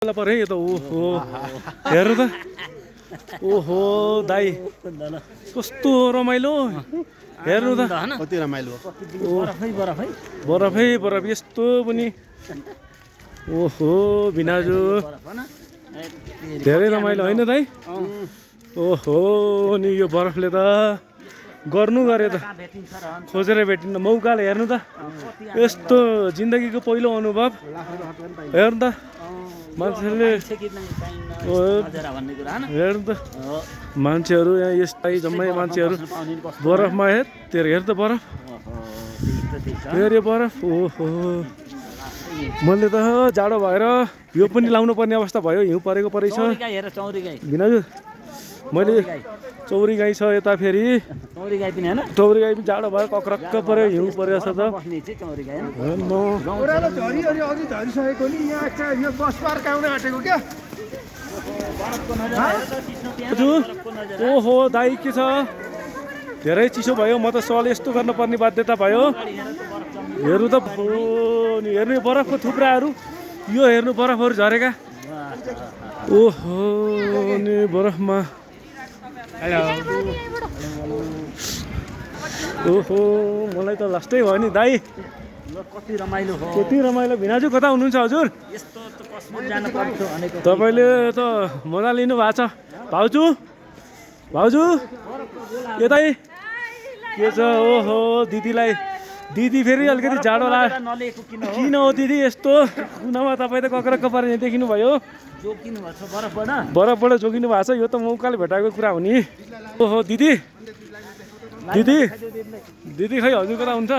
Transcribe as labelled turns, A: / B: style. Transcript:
A: परे यो त ओहो हेर्नु त ओहो दाइ कस्तो रमाइलो हेर्नु त
B: कति रमाइलो
A: बरफै बरफ यस्तो पनि ओहो भिनाजु धेरै रमाइलो होइन दाइ ओहो नि यो बरफले त गर्नु गरे त खोजेर भेटिन्न मौकाले हेर्नु त यस्तो जिन्दगीको पहिलो अनुभव हेर्नु त मान्छेले हेर्नु त मान्छेहरू यहाँ यस्तै जम्मै मान्छेहरू बरफमा हेर त बरफ बरफ ओहो मैले त जाडो भएर यो पनि लाउनु पर्ने अवस्था भयो हिउँ परेको परेछ भिनाजु मैले चौरी गाई छ यता फेरि चौरी गाई पनि जाडो भयो कक्रक्क पऱ्यो हिउँ परेछ त ओहो दाइ के छ धेरै चिसो भयो म त सल यस्तो गर्नुपर्ने बाध्यता भयो हेर्नु त हेर्नु बरफको थुप्राहरू यो हेर्नु बरफहरू झरेका ओहो नि बरफमा ओहो मलाई त लास्टै भयो नि दाइ कति रमाइलो भिनाजु कता हुनुहुन्छ हजुर तपाईँले त मजा लिनु भएको छ भाउजू यतै के छ ओहो दिदी फेरि अलिकति जाडो लाग्यो किन हो दिदी यस्तो कुनामा तपाईँ त कक्रक्क पारेर देखिनु भयो बरफबाट जोगिनु भएको छ यो त मौकाले भेटाएको कुरा हो नि ओहो दिदी खै हजुर कता हुन्छ